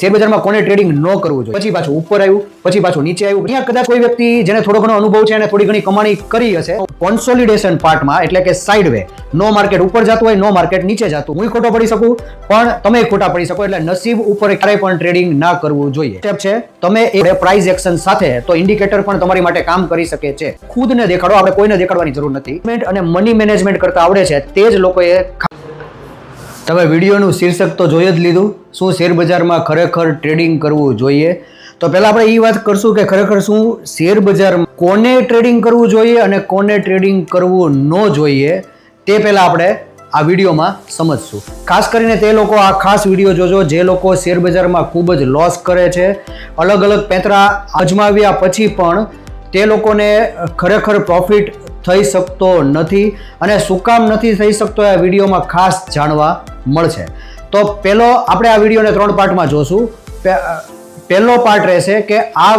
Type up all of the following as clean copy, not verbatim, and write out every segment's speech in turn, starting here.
Share બજારમાં કોને trading ન કરવું જોઈએ, પછી પાછું ઉપર આવ્યું, પછી પાછું નીચે આવ્યું. અહીંયા કદાચ કોઈ વ્યક્તિ જેને થોડો ઘણો અનુભવ છે અને થોડી ઘણી કમાણી કરી હશે, કોન્સોલિડેશન પાર્ટમાં એટલે કે સાઇડ વે, નો માર્કેટ ઉપર જતું હોય, નો માર્કેટ નીચે જતું, હું ખોટો પડી શકું પણ તમે ખોટા પડી શકો. એટલે નસીબ ઉપર ક્યારેય પણ ટ્રેડિંગ ના કરવું જોઈએ. સ્ટેપ છે, તમે એ પ્રાઇસ એક્શન સાથે તો ઇન્ડિકેટર પણ તમારી માટે કામ કરી શકે છે. ખુદને દેખાડો, આપણે કોઈને દેખાડવાની જરૂર નથી. અને મની મેનેજમેન્ટ કરતા આવડે છે તે જ લોકોએ. તમે વિડીયોનું શીર્ષક તો જોઈ જ લીધું, શું શેર બજારમાં ખરેખર ટ્રેડિંગ કરવું જોઈએ. તો પહેલાં આપણે એ વાત કરશું કે ખરેખર શું શેર બજારમાં કોને ટ્રેડિંગ કરવું જોઈએ અને કોને ટ્રેડિંગ કરવું ન જોઈએ તે પહેલાં આપણે આ વિડીયોમાં સમજશું. ખાસ કરીને તે લોકો આ ખાસ વિડીયો જોજો જે લોકો શેર બજારમાં ખૂબ જ લોસ કરે છે, અલગ અલગ પેંતરા અજમાવ્યા પછી પણ તે લોકોને ખરેખર પ્રોફિટ થઈ શકતો નથી. અને શું કામ નથી થઈ શકતો આ વિડીયોમાં ખાસ જાણવા મળશે. તો પહેલો આપણે આ વિડીયોને 3 પાર્ટમાં જોશું. પહેલો પાર્ટ રહેશે કે આ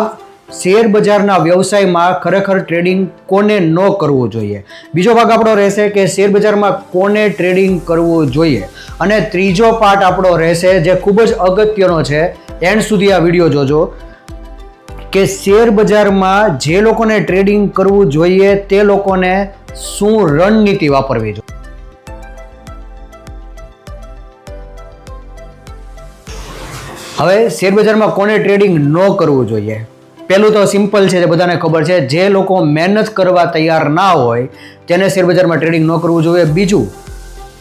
શેર બજારના વ્યવસાયમાં ખરેખર ટ્રેડિંગ કોને ન કરવું જોઈએ. બીજો ભાગ આપણો રહેશે કે શેર બજારમાં કોને ટ્રેડિંગ કરવું જોઈએ. અને ત્રીજો પાર્ટ આપણો રહેશે જે ખૂબ જ અગત્યનો છે, એન્ડ સુધી આ વિડીયો જોજો, કે શેર બજારમાં જે લોકોને ટ્રેડિંગ કરવું જોઈએ તે લોકોને શું રણનીતિ વાપરવી જોઈએ. હવે શેર બજારમાં કોને ટ્રેડિંગ ન કરવું જોઈએ. પહેલું તો સિમ્પલ છે, જે બધાને ખબર છે, જે લોકો મહેનત કરવા તૈયાર ના હોય તેને શેર બજારમાં ટ્રેડિંગ ન કરવું જોઈએ. બીજું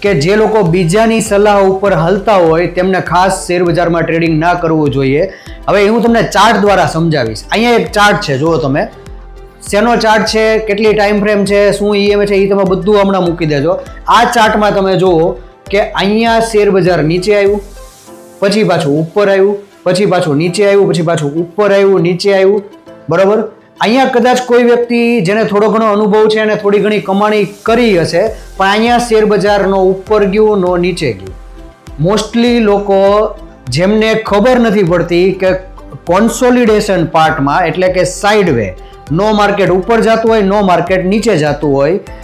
કે જે લોકો બીજાની સલાહ ઉપર હાલતા હોય તેમને ખાસ શેર બજારમાં ટ્રેડિંગ ના કરવું જોઈએ. હવે હું તમને ચાર્ટ દ્વારા સમજાવીશ. અહીંયા એક ચાર્ટ છે, જુઓ તમે. શેનો ચાર્ટ છે, કેટલી ટાઈમ ફ્રેમ છે, શું EMA છે, એ તમે બધું હમણાં મૂકી દેજો. આ ચાર્ટમાં તમે જુઓ કે અહીંયા શેર બજાર નીચે આવ્યું, પછી પાછું ઉપર આવ્યું, પછી પાછું નીચે આવ્યું, પછી પાછું ઉપર આવ્યું, નીચે આવ્યું, બરાબર. અહીંયા કદાચ કોઈ વ્યક્તિ જેને થોડો ઘણો અનુભવ છે અને થોડી ઘણી કમાણી કરી હશે, પણ અહીંયા શેર બજારનો ઉપર ગયું, નો નીચે ગયું. મોસ્ટલી લોકો જેમને ખબર નથી પડતી કે કોન્સોલિડેશન પાર્ટમાં એટલે કે સાઇડ વે, નો માર્કેટ ઉપર જતું હોય, નો માર્કેટ નીચે જતું હોય,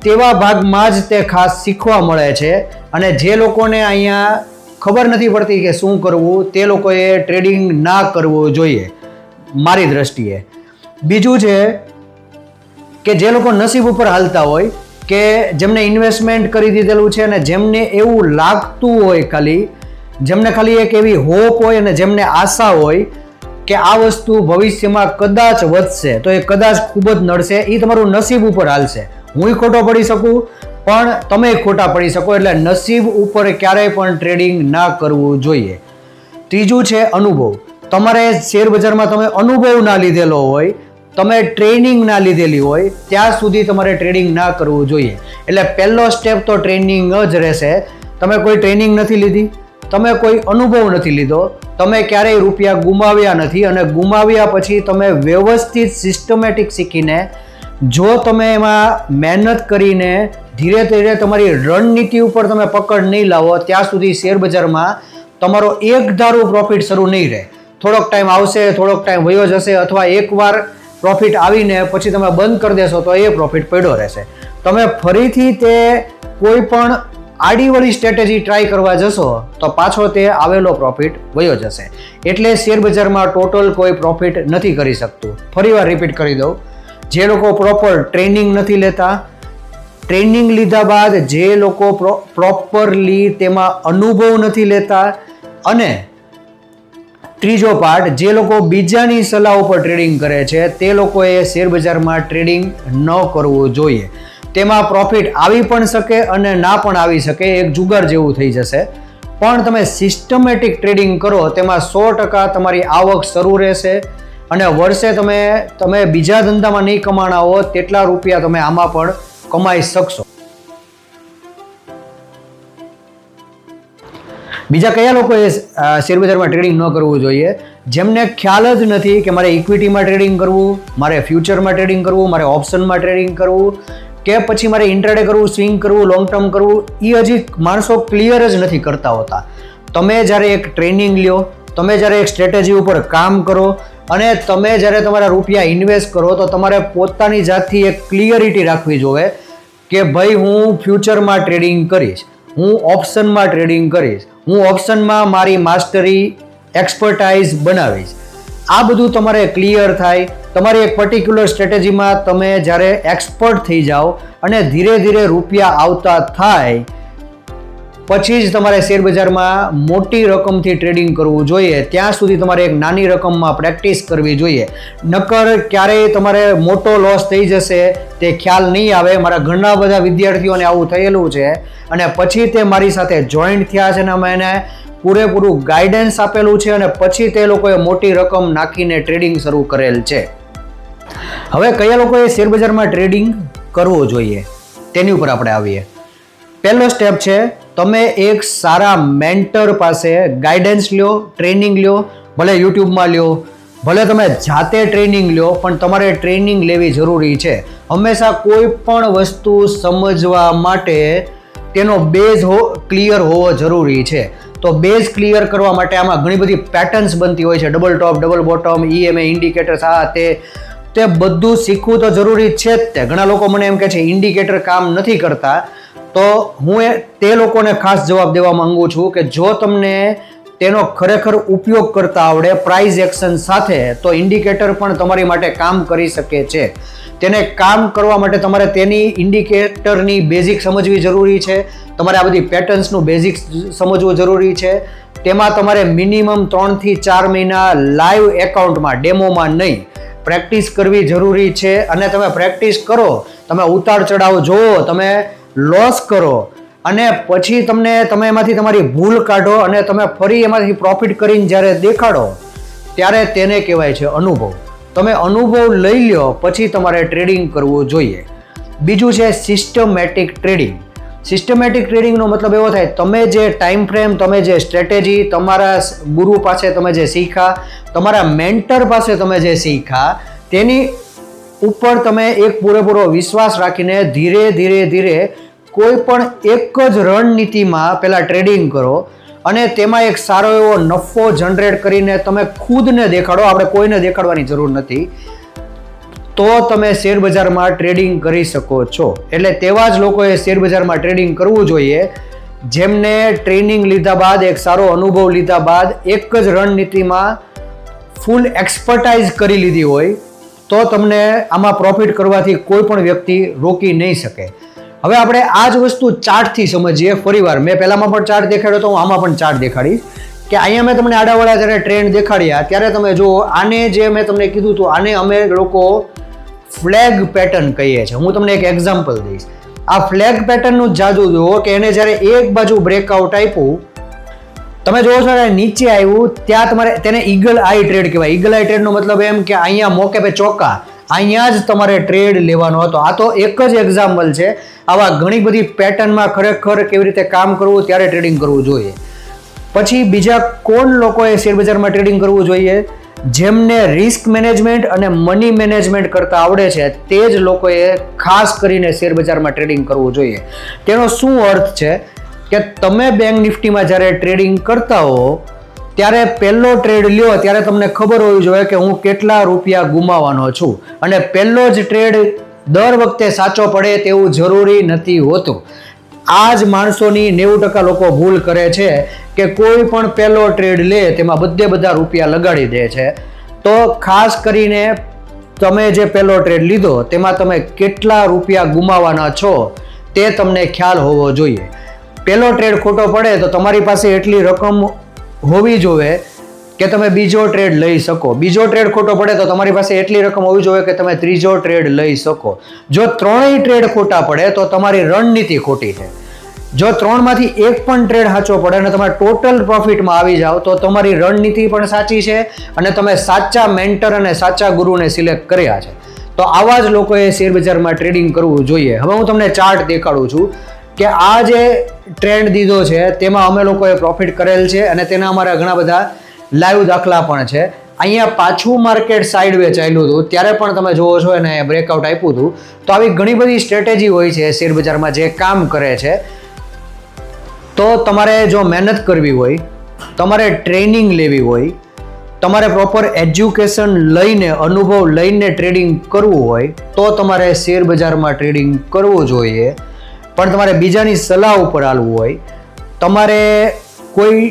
તેવા ભાગમાં જ તે ખાસ શીખવા મળે છે. અને જે લોકોને અહીંયા ખબર નથી પડતી કે શું કરવું, તે લોકોએ ટ્રેડિંગ ના કરવું જોઈએ મારી દ્રષ્ટિએ. બીજું છે કે જે લોકો નસીબ ઉપર હાલતા હોય, કે જેમને ઇન્વેસ્ટમેન્ટ કરી દીધેલું છે અને જેમને એવું લાગતું હોય, જેમને ખાલી એક એવી હોપ હોય અને જેમને આશા હોય કે આ વસ્તુ ભવિષ્યમાં કદાચ વધશે, તો એ કદાચ ખૂબ જ નડશે, એ તમારું નસીબ ઉપર હાલશે. હું ખોટો પડી શકું પણ તમે ખોટા પડી શકો. એટલે નસીબ ઉપર ક્યારેય પણ ટ્રેડિંગ ના કરવું જોઈએ. ત્રીજું છે અનુભવ. તમારે શેર બજારમાં તમે અનુભવ ના લીધેલો હોય, તમે ટ્રેનિંગ ના લીધેલી હોય, ત્યાં સુધી તમારે ટ્રેડિંગ ના કરવું જોઈએ. એટલે પહેલો સ્ટેપ તો ટ્રેનિંગ જ રહેશે. તમે કોઈ ટ્રેનિંગ નથી લીધી, તમે કોઈ અનુભવ નથી લીધો, તમે ક્યારેય રૂપિયા ગુમાવ્યા નથી, અને ગુમાવ્યા પછી તમે વ્યવસ્થિત સિસ્ટમેટિક શીખીને જો તમે એમાં મહેનત કરીને ધીરે ધીરે તમારી રણનીતિ ઉપર તમે પકડ નહીં લાવો, ત્યાં સુધી શેર બજારમાં તમારો એક ધારું પ્રોફિટ શરૂ નહીં રહે. થોડોક ટાઈમ આવશે, થોડોક ટાઈમ વયો જશે, અથવા એકવાર પ્રોફિટ આવીને પછી તમે બંધ કરી દેશો તો એ પ્રોફિટ પડ્યો રહેશે. તમે ફરીથી તે કોઈ પણ આડીવળી સ્ટ્રેટેજી ટ્રાય કરવા જશો તો પાછો તે આવેલો પ્રોફિટ વયો જશે. એટલે શેર બજારમાં ટોટલ કોઈ પ્રોફિટ નથી કરી શકતું. ફરીવાર રિપીટ કરી દઉં, જે લોકો પ્રોપર ટ્રેનિંગ નથી લેતા, ટ્રેનિંગ લીધા બાદ જે લોકો પ્રોપરલી તેમાં અનુભવ નથી લેતા, અને ત્રીજો પાર્ટ, જે લોકો બીજાની સલાહ ઉપર ટ્રેડિંગ કરે છે તે લોકોએ શેર બજારમાં ટ્રેડિંગ ન કરવું જોઈએ. તેમાં પ્રોફિટ આવી પણ શકે અને ના પણ આવી શકે, એક જુગાર જેવું થઈ જશે. પણ તમે સિસ્ટમેટિક ટ્રેડિંગ કરો તેમાં 100% તમારી આવક શરૂ રહેશે, અને વર્ષે તમે બીજા ધંધામાં નહીં કમાણા હો તેટલા રૂપિયા તમે આમાં પણ કમાઈ શકશો. બીજા કયા લોકોએ શેર બજારમાં ટ્રેડિંગ ન કરવું જોઈએ? જેમને ખ્યાલ જ નથી કે મારે ઇક્વિટીમાં ટ્રેડિંગ કરવું, મારે ફ્યુચરમાં ટ્રેડિંગ કરવું, મારે ઓપ્શનમાં ટ્રેડિંગ કરવું, કે પછી મારે ઇન્ટ્રાડે કરવું, સ્વિંગ કરવું, લોંગ ટર્મ કરવું, એ હજી માણસો ક્લિયર જ નથી કરતા હોતા. તમે જ્યારે એક ટ્રેનિંગ લ્યો, તમે જ્યારે એક સ્ટ્રેટેજી ઉપર કામ કરો, અને તમે જ્યારે તમારા રૂપિયા ઇન્વેસ્ટ કરો, તો તમારે પોતાની જાતથી એક ક્લિયરિટી રાખવી જોઈએ કે ભાઈ હું ફ્યુચરમાં ટ્રેડિંગ કરીશ, હું ઓપ્શનમાં ટ્રેડિંગ કરીશ, હું ઓપ્શનમાં મારી માસ્ટરી એક્સપર્ટાઇઝ બનાવીશ. આ બધું તમારે ક્લિયર થાય. તમારી એક પર્ટિક્યુલર સ્ટ્રેટેજીમાં તમે જ્યારે એક્સપર્ટ થઈ જાઓ અને ધીરે ધીરે રૂપિયા આવતા થાય પછી જ તમારે શેરબજારમાં મોટી રકમથી ટ્રેડિંગ કરવું જોઈએ. ત્યાં સુધી તમારે એક નાની રકમમાં પ્રેક્ટિસ કરવી જોઈએ. નકર ક્યારેય તમારે મોટો લોસ થઈ જશે તે ખ્યાલ નહીં આવે. મારા ઘણા બધા વિદ્યાર્થીઓને આવું થયેલું છે અને પછી તે મારી સાથે જોઈન્ટ થયા છે અને અમે એને પૂરેપૂરું ગાઈડન્સ આપેલું છે અને પછી તે લોકોએ મોટી રકમ નાખીને ટ્રેડિંગ શરૂ કરેલ છે. હવે કયા લોકોએ શેરબજારમાં ટ્રેડિંગ કરવું જોઈએ તેની ઉપર આપણે આવીએ. પહેલો સ્ટેપ છે, તમે એક સારા મેન્ટર પાસે ગાઈડન્સ લ્યો, ટ્રેનિંગ લ્યો. ભલે યુટ્યુબમાં લ્યો, ભલે તમે જાતે ટ્રેનિંગ લ્યો, પણ તમારે ટ્રેનિંગ લેવી જરૂરી છે. હંમેશા કોઈ પણ વસ્તુ સમજવા માટે તેનો બેઝ ક્લિયર હોવો જરૂરી છે. તો બેઝ ક્લિયર કરવા માટે આમાં ઘણી બધી પેટર્ન્સ બનતી હોય છે. ડબલ ટોપ, ડબલ બોટમ, EMA ઇન્ડિકેટર્સ, તે બધું શીખવું તો જરૂરી છે જ. તે ઘણા લોકો મને એમ કહે છે ઇન્ડિકેટર કામ નથી કરતા. તો હું તે લોકોને ખાસ જવાબ દેવા માંગુ છું કે જો તમને તેનો ખરેખર ઉપયોગ કરતા આવડે પ્રાઇઝ એક્શન સાથે, તો ઇન્ડિકેટર પણ તમારી માટે કામ કરી શકે છે. તેને કામ કરવા માટે તમારે તેની ઇન્ડિકેટરની બેઝિક સમજવી જરૂરી છે. તમારે આ બધી પેટર્ન્સનું બેઝિક સમજવું જરૂરી છે. તેમાં તમારે મિનિમમ 3 થી 4 મહિના લાઈવ એકાઉન્ટમાં, ડેમોમાં નહીં, પ્રેક્ટિસ કરવી જરૂરી છે. અને તમે પ્રેક્ટિસ કરો, તમે ઉતાર ચઢાવ જોવો, તમે લોસ કરો અને પછી તમે એમાંથી તમારી ભૂલ કાઢો અને તમે ફરી એમાંથી પ્રોફિટ કરીને જ્યારે દેખાડો ત્યારે તેને કહેવાય છે અનુભવ. તમે અનુભવ લઈ લ્યો પછી તમારે ટ્રેડિંગ કરવું જોઈએ. બીજું છે સિસ્ટમેટિક ટ્રેડિંગ. સિસ્ટમેટિક ટ્રેડિંગનો મતલબ એવો થાય, તમે જે ટાઈમ ફ્રેમ, તમે જે સ્ટ્રેટેજી તમારા ગુરુ પાસે તમે જે શીખ્યા, તમારા મેન્ટર પાસે તમે જે શીખ્યા, તેની ઉપર તમે એક પૂરેપૂરો વિશ્વાસ રાખીને ધીરે ધીરે ધીરે કોઈ પણ એક જ રણનીતિમાં પહેલાં ટ્રેડિંગ કરો અને તેમાં એક સારો એવો નફો જનરેટ કરીને તમે ખુદને દેખાડો. આપણે કોઈને દેખાડવાની જરૂર નથી. તો તમે શેરબજારમાં ટ્રેડિંગ કરી શકો છો. એટલે તેવા જ લોકોએ શેરબજારમાં ટ્રેડિંગ કરવું જોઈએ જેમને ટ્રેનિંગ લીધા બાદ, એક સારો અનુભવ લીધા બાદ એક જ રણનીતિમાં ફૂલ એક્સપર્ટાઇઝ કરી લીધી હોય. તો તમને આમાં પ્રોફિટ કરવાથી કોઈ પણ વ્યક્તિ રોકી નહીં શકે. હવે આપણે આ જ વસ્તુ ચાર્ટથી સમજીએ. ફરીવાર મેં પહેલામાં પણ ચાર્ટ દેખાડ્યો તો હું આમાં પણ ચાર્ટ દેખાડીશ કે અહીંયા મેં તમને આડાવાળા જ્યારે ટ્રેન્ડ દેખાડ્યા ત્યારે તમે જુઓ, આને જે મેં તમને કીધું હતું આને અમે લોકો ફ્લેગ પેટર્ન કહીએ છીએ. હું તમને એક એક્ઝામ્પલ દઈશ. આ ફ્લેગ પેટર્નનું જ જાદુ જુઓ કે એને જ્યારે એક બાજુ બ્રેકઆઉટ આપ્યું, તમે જોવો છો ને નીચે આવ્યું, ત્યાં તમારે તેને ઈગલ આઈ ટ્રેડ કહેવાય. ઈગલ આઈ ટ્રેડનો મતલબ એમ કે અહીંયા મોકે પે ચોક્કા, અહીંયા જ તમારે ટ્રેડ લેવાનો હતો. આ તો એક જ એક્ઝામ્પલ છે. આવા ઘણી બધી પેટર્નમાં ખરેખર કેવી રીતે કામ કરવું ત્યારે ટ્રેડિંગ કરવું જોઈએ. પછી બીજા કોણ લોકોએ શેરબજારમાં ટ્રેડિંગ કરવું જોઈએ? જેમને રિસ્ક મેનેજમેન્ટ અને મની મેનેજમેન્ટ કરતા આવડે છે તે જ લોકોએ ખાસ કરીને શેરબજારમાં ટ્રેડિંગ કરવું જોઈએ. તેનો શું અર્થ છે કે તમે બેંક નિફ્ટીમાં જ્યારે ટ્રેડિંગ કરતા હો ત્યારે પહેલો ટ્રેડ લ્યો ત્યારે તમને ખબર હોવી જોઈએ કે હું કેટલા રૂપિયા ગુમાવવાનો છું. અને પહેલો જ ટ્રેડ દર વખતે સાચો પડે તેવું જરૂરી નથી હોતું. આ જ માણસોની 90% લોકો ભૂલ કરે છે કે કોઈ પણ પહેલો ટ્રેડ લે તેમાં બધા રૂપિયા લગાડી દે છે. તો ખાસ કરીને તમે જે પહેલો ટ્રેડ લીધો તેમાં તમે કેટલા રૂપિયા ગુમાવવાના છો તે તમને ખ્યાલ હોવો જોઈએ. પહેલો ટ્રેડ ખોટો પડે તો તમારી પાસે એટલી રકમ હોવી જોઈએ કે તમે બીજો ટ્રેડ લઈ શકો. બીજો ટ્રેડ ખોટો પડે તો તમારી પાસે એટલી રકમ હોવી જોઈએ કે તમે ત્રીજો ટ્રેડ લઈ શકો. જો ત્રણેય ટ્રેડ ખોટા પડે તો તમારી રણનીતિ ખોટી છે. જો ત્રણમાંથી એક પણ ટ્રેડ સાચો પડે અને તમે ટોટલ પ્રોફિટમાં આવી જાઓ તો તમારી રણનીતિ પણ સાચી છે અને તમે સાચા મેન્ટર અને સાચા ગુરુને સિલેક્ટ કર્યા છે. તો આવા જ લોકોએ શેરબજારમાં ટ્રેડિંગ કરવું જોઈએ. હવે હું તમને ચાર્ટ દેખાડું છું કે આ જે ટ્રેન્ડ દીધો છે તેમાં અમે લોકોએ પ્રોફિટ કરેલ છે અને તેના અમારા ઘણા બધા લાઈવ દાખલા પણ છે. અહીંયા પાછું માર્કેટ સાઇડવે ચાલ્યું હતું ત્યારે પણ તમે જોવો છો અને બ્રેકઆઉટ આપ્યું હતું. તો આવી ઘણી બધી સ્ટ્રેટેજી હોય છે શેરબજારમાં જે કામ કરે છે. તો તમારે જો મહેનત કરવી હોય, તમારે ટ્રેનિંગ લેવી હોય, તમારે પ્રોપર એજ્યુકેશન લઈને, અનુભવ લઈને ટ્રેડિંગ કરવું હોય તો તમારે શેરબજારમાં ટ્રેડિંગ કરવું જોઈએ. પણ તમારે બીજાની સલાહ ઉપર ચાલવું હોય, તમારે કોઈ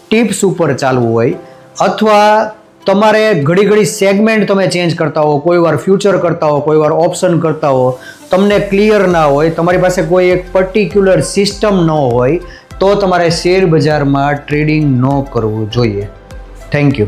ટિપ્સ ઉપર ચાલવું હોય, અથવા તમારે ઘડી ઘડી સેગમેન્ટ તમે ચેન્જ કરતા હો, કોઈ વાર ફ્યુચર કરતા હો, કોઈ વાર ઓપ્શન કરતા હો, તમને ક્લિયર ના હોય, તમારી પાસે કોઈ એક પર્ટિક્યુલર સિસ્ટમ ન હોય, તો તમારે શેર બજારમાં ટ્રેડિંગ ન કરવું જોઈએ. Thank you.